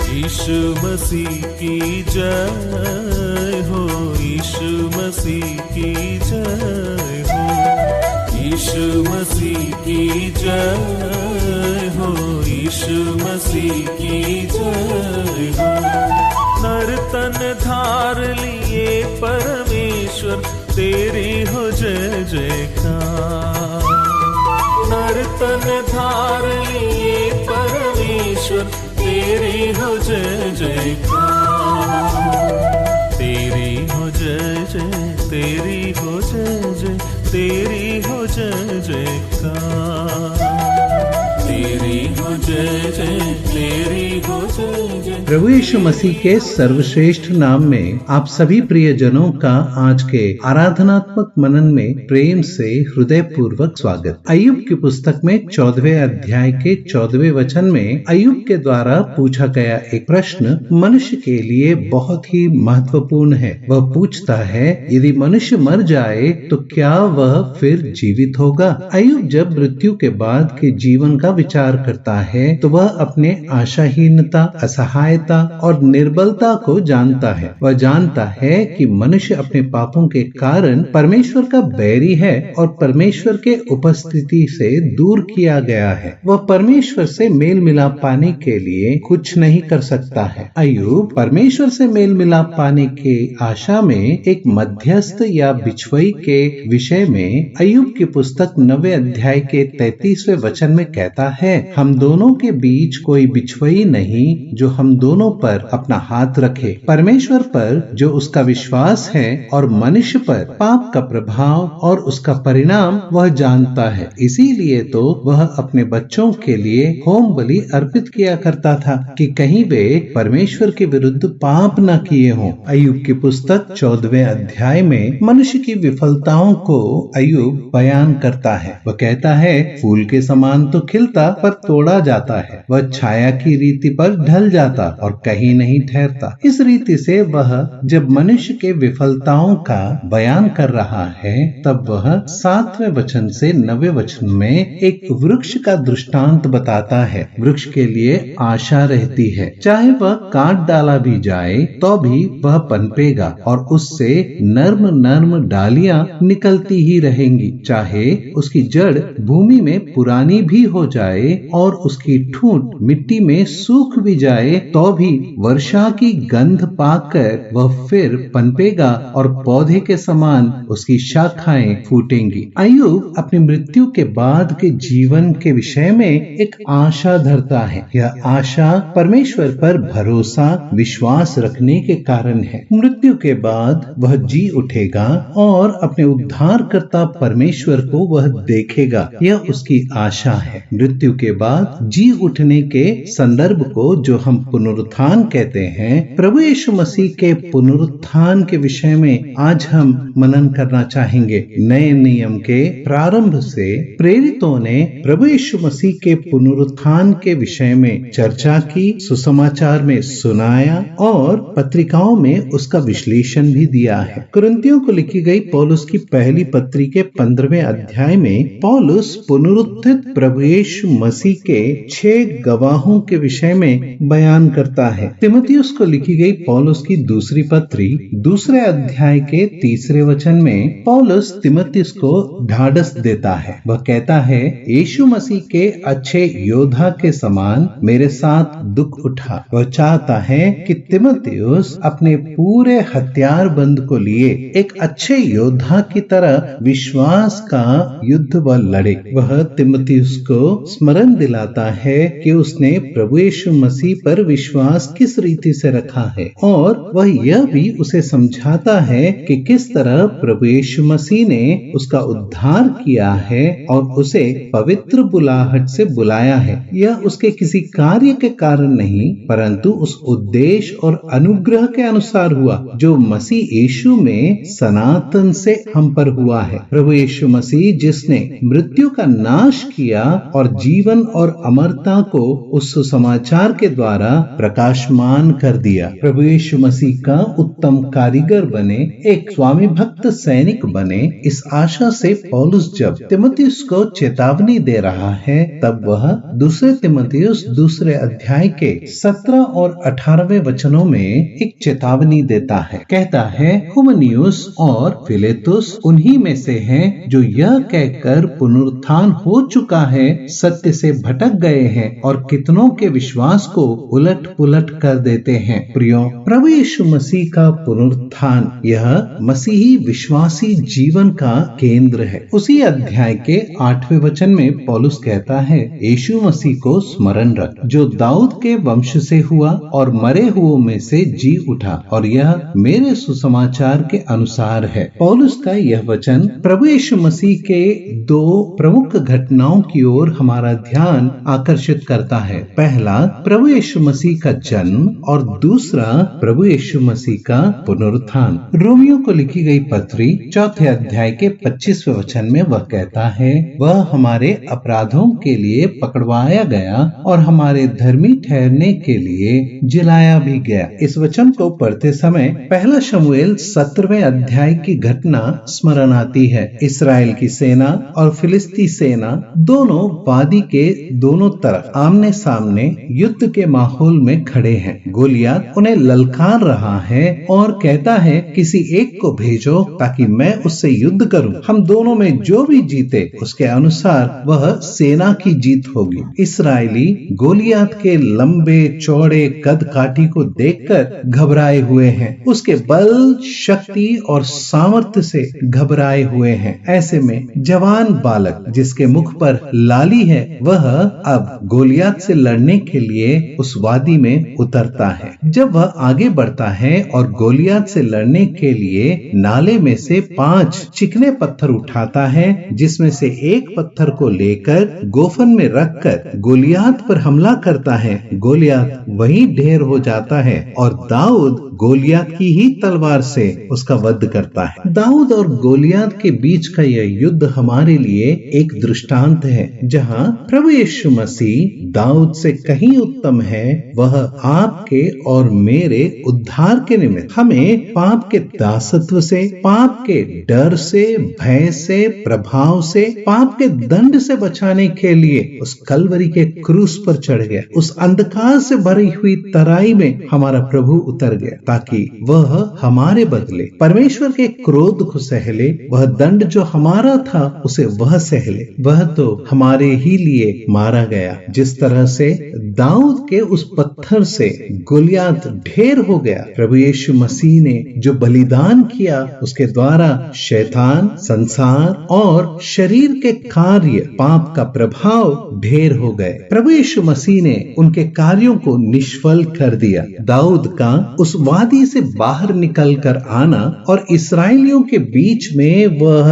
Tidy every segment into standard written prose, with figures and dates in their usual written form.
यीशु मसीह की जय हो, यीशु मसीह की जय हो, यीशु मसीह की जय हो, यीशु मसीह की जय हो। नर तन धार लिए परमेश्वर तेरी हो जय जयकार। नर तन धार लिए परमेश्वर तेरी हो जय जयकार। तेरी हो जय जय, तेरी हो जय जय, तेरी हो जय जयकार। तेरी हो जय जय, तेरी हो जय जय। प्रभु यीशु मसीह के सर्वश्रेष्ठ नाम में आप सभी प्रियजनों का आज के आराधनात्मक मनन में प्रेम से हृदय पूर्वक स्वागत। अय्यूब की पुस्तक में 14वें अध्याय के 14वें वचन में अय्यूब के द्वारा पूछा गया एक प्रश्न मनुष्य के लिए बहुत ही महत्वपूर्ण है। वह पूछता है, यदि मनुष्य मर जाए तो क्या वह फिर जीवित होगा? अय्यूब जब मृत्यु के बाद के जीवन का विचार करता है तो वह अपने आशाहीनता, असहायता और निर्बलता को जानता है। वह जानता है कि मनुष्य अपने पापों के कारण परमेश्वर का बैरी है और परमेश्वर के उपस्थिति से दूर किया गया है। वह परमेश्वर से मेल मिलाप पाने के लिए कुछ नहीं कर सकता है। अय्यूब परमेश्वर से मेल मिलाप पाने के आशा में एक मध्यस्थ या बिछुई के विषय में अय्यूब की पुस्तक 9वें अध्याय के 33वें वचन में कहता है, हम दोनों के बीच कोई बिछुई नहीं जो हम दोनों पर अपना हाथ रखे। परमेश्वर पर जो उसका विश्वास है और मनुष्य पर पाप का प्रभाव और उसका परिणाम वह जानता है। इसीलिए तो वह अपने बच्चों के लिए होम बलि अर्पित किया करता था कि कहीं वे परमेश्वर के विरुद्ध पाप न किए हों। अय्यूब की पुस्तक 14वें अध्याय में मनुष्य की विफलताओं को अय्यूब बयान करता है। वह कहता है, फूल के समान तो खिलता पर तोड़ा जाता है, वह छाया की रीति पर ढल जाता और कहीं नहीं ठहरता। इस रीति से वह जब मनुष्य के विफलताओं का बयान कर रहा है तब वह 7वें वचन से 9वें वचन में एक वृक्ष का दृष्टांत बताता है। वृक्ष के लिए आशा रहती है, चाहे वह काट डाला भी जाए तो भी वह पनपेगा और उससे नर्म नर्म डालियां निकलती ही रहेंगी। चाहे उसकी जड़ भूमि में पुरानी भी हो जाए और उसकी ठूंठ मिट्टी में सूख भी जाए तो भी वर्षा की गंध पाकर वह फिर पनपेगा और पौधे के समान उसकी शाखाएं फूटेंगी। अय्यूब अपनी मृत्यु के बाद के जीवन के विषय में एक आशा धरता है। यह आशा परमेश्वर पर भरोसा, विश्वास रखने के कारण है। मृत्यु के बाद वह जी उठेगा और अपने उद्धारकर्ता परमेश्वर को वह देखेगा। यह उसकी आशा है। मृत्यु के बाद जी उठने के संदर्भ को जो हम पुनरुत्थान कहते हैं, प्रभु यीशु मसीह के पुनरुत्थान के विषय में आज हम मनन करना चाहेंगे। नए नियम के प्रारंभ से प्रेरितों ने प्रभु यीशु मसीह के पुनरुत्थान के विषय में चर्चा की, सुसमाचार में सुनाया और पत्रिकाओं में उसका विश्लेषण भी दिया है। कुरिन्थियों को लिखी गई पौलुस की पहली पत्री के 15वें अध्याय में पौलुस पुनरुत्थित प्रभु यीशु मसीह के 6 गवाहों के विषय में बयान करता है। तीमुथियुस को लिखी गई पौलुस की दूसरी पत्री 2 अध्याय के 3 वचन में पौलुस तीमुथियुस को ढाढ़स देता है। वह कहता है, यीशु मसीह के अच्छे योद्धा के समान मेरे साथ दुख उठा। वह चाहता है कि तीमुथियुस अपने पूरे हथियार बंद को लिए एक अच्छे योद्धा की तरह विश्वास का युद्ध वह लड़े। वह तीमुथियुस को स्मरण दिलाता है कि उसने प्रभु यीशु मसीह पर विश्वास किस रीति से रखा है और वह यह भी उसे समझाता है कि किस तरह प्रभु यीशु मसीह ने उसका उद्धार किया है और उसे पवित्र बुलाहट से बुलाया है। यह उसके किसी कार्य के कारण नहीं परंतु उस उद्देश्य और अनुग्रह के अनुसार हुआ जो मसीह यीशु में सनातन से हम पर हुआ है। प्रभु यीशु मसीह जिसने मृत्यु का नाश किया और जीवन और अमरता को उस सुसमाचार के द्वारा प्रकाशमान कर दिया। प्रभु यीशु मसीह का उत्तम कारीगर बने, एक स्वामी भक्त सैनिक बने। इस आशा से पौलुस जब तिमुथियुस को चेतावनी दे रहा है, तब वह दूसरे तिमुथियुस दूसरे अध्याय के 17 और 18वें वचनों में एक चेतावनी देता है। कहता है, हुमनियुस और फिलेतुस उन्हीं में से हैं जो यह कहकर पुनरुत्थान हो चुका है सत्य से भटक गए हैं और कितनों के विश्वास को उलट पुलट कर देते हैं। प्रियो, प्रभु यीशु मसीह का पुनरुत्थान यह मसीही विश्वासी जीवन का केंद्र है। उसी अध्याय के 8वें वचन में पौलुस कहता है, यीशु मसीह को स्मरण रख जो दाऊद के वंश से हुआ और मरे हुओं में से जी उठा, और यह मेरे सुसमाचार के अनुसार है। पौलुस का यह वचन प्रभु यीशु मसीह के दो प्रमुख घटनाओं की ओर हमारा ध्यान आकर्षित करता है। पहला, प्रभु यीशु मसीह का जन्म, और दूसरा प्रभु यीशु मसीह का पुनरुत्थान। रोमियो को लिखी गई पत्री 4 अध्याय के 25वें वचन में वह कहता है, वह हमारे अपराधों के लिए पकड़वाया गया और हमारे धर्मी ठहरने के लिए जिलाया भी गया। इस वचन को पढ़ते समय पहला शमूएल 17वें अध्याय की घटना स्मरण आती है। इस्राएल की सेना और फिलिस्ती सेना दोनों वादी के दोनों तरफ आमने सामने युद्ध के माहौल में खड़े हैं। गोलियत उन्हें ललकार रहा है और कहता है, किसी एक को भेजो ताकि मैं उससे युद्ध करूं। हम दोनों में जो भी जीते उसके अनुसार वह सेना की जीत होगी। इस्राएली गोलियत के लंबे चौड़े कद काठी को देखकर घबराए हुए हैं, उसके बल, शक्ति और सामर्थ्य से घबराए हुए हैं। ऐसे में जवान बालक जिसके मुख पर लाली है, वह अब गोलियत से लड़ने के लिए उस वादी में उतरता है। जब वह आगे बढ़ता है और गोलियत से लड़ने के लिए नाले में से 5 चिकने पत्थर उठाता है, जिसमें से एक पत्थर को लेकर गोफन में रखकर गोलियत पर हमला करता है, गोलियत वहीं ढेर हो जाता है और दाऊद गोलियत की ही तलवार से उसका वध करता है। दाऊद और गोलियत के बीच का यह युद्ध हमारे लिए एक दृष्टांत है, जहां प्रभु यीशु मसीह दाऊद से कहीं उत्तम है। वह आपके और मेरे उद्धार के निमित्त हमें पाप के दासत्व से, पाप के डर से, भय से, प्रभाव से, पाप के दंड से बचाने के लिए उस कलवरी के क्रूस पर चढ़ गया। उस अंधकार से भरी हुई तराई में हमारा प्रभु उतर गया ताकि वह हमारे बदले परमेश्वर के क्रोध को सहले। वह दंड जो हमारा था उसे वह सहले। वह तो हमारे ही लिए मारा गया। जिस तरह से दाऊद के उस पत्थर से गोलियत ढेर हो गया, प्रभु यीशु मसीह ने जो बलिदान किया उसके द्वारा शैतान, संसार और शरीर के कार्य, पाप का प्रभाव ढेर हो गए। प्रभु यीशु मसीह ने उनके कार्यों को निष्फल कर दिया। दाऊद का उस वादी से बाहर निकलकर आना और इस्राएलियों के बीच में वह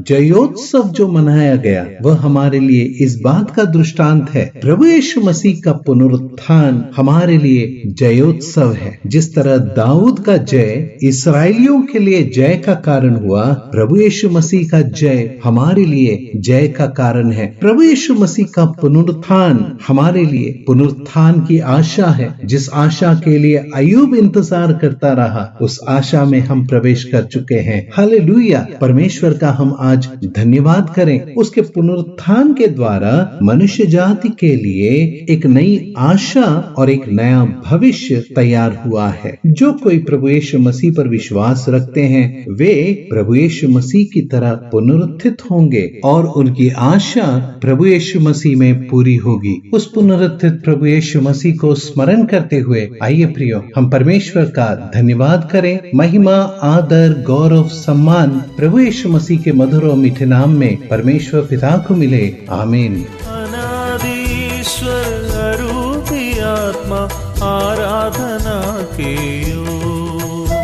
जयोत्सव जो मनाया गया, वह हमारे लिए इस बात का दृष्टांत है। प्रभु यीशु मसीह का पुनरुत्थान हमारे लिए जयोत्सव है। जिस तरह दाऊद का जय इस्राएलियों के लिए जय का कारण हुआ, प्रभु यीशु मसीह का जय हमारे लिए जय का कारण है। प्रभु यीशु मसीह का पुनरुत्थान हमारे लिए पुनरुत्थान की आशा है। जिस आशा के लिए अय्यूब इंतजार करता रहा, उस आशा में हम प्रवेश कर चुके हैं। हालेलुया! परमेश्वर का हम आज धन्यवाद करें। उसके पुनरुत्थान के द्वारा मनुष्य जाति के लिए एक नई आशा और एक नया भविष्य तैयार हुआ है। जो कोई प्रभु यीशु मसीह पर विश्वास रखते हैं, वे प्रभु यीशु मसीह की तरह पुनरुत्थित होंगे और उनकी आशा प्रभु यीशु मसीह में पूरी होगी। उस पुनरुत्थित प्रभु यीशु मसीह को स्मरण करते हुए आइए प्रियो, हम परमेश्वर का धन्यवाद करें। महिमा, आदर, गौरव, सम्मान प्रभु यीशु मसीह के मधुर और मीठे नाम में परमेश्वर पिता को मिले। आमीन। अनादिश्वर अरूपी आत्मा आराधना के योग्य।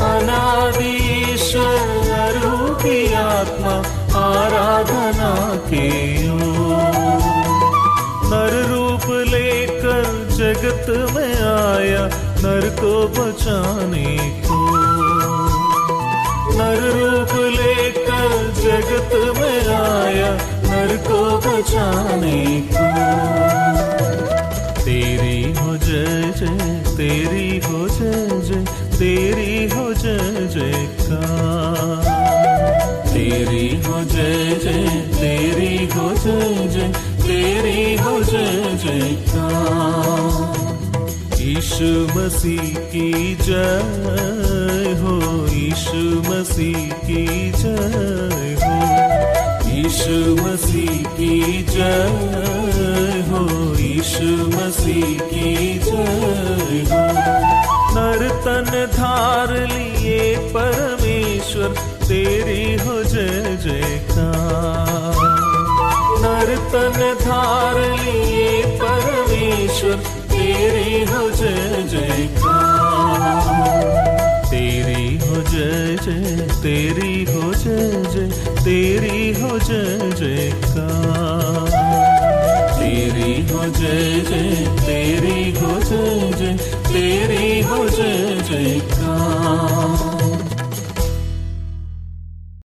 अनादिश्वर अरूपी आत्मा आराधना के योग्य। नर रूप लेकर जगत में आया, नर को बचाने को। नर रूप लेकर जगत में आया, नर घर को बचाने को। तेरी हो जय जय, तेरी हो जय जय, तेरी हो जय जयकार। तेरी हो जय जय, तेरी हो जय जय, तेरी हो जय जयकार। यीशु मसीह की जय हो, यीशु मसीह की जय हो, यीशु मसीह की जय हो, यीशु मसीह की जय हो। नर तन धार लिए परमेश्वर, तेरी हो जय जयकार। नर तन धार लिए परमेश्वर, तेरी हो जय जयकार। तेरी हो जय जय, तेरी हो जय जय, तेरी हो जय जयकार। तेरी हो जय जय, तेरी हो जय जय, तेरी हो जय जयकार।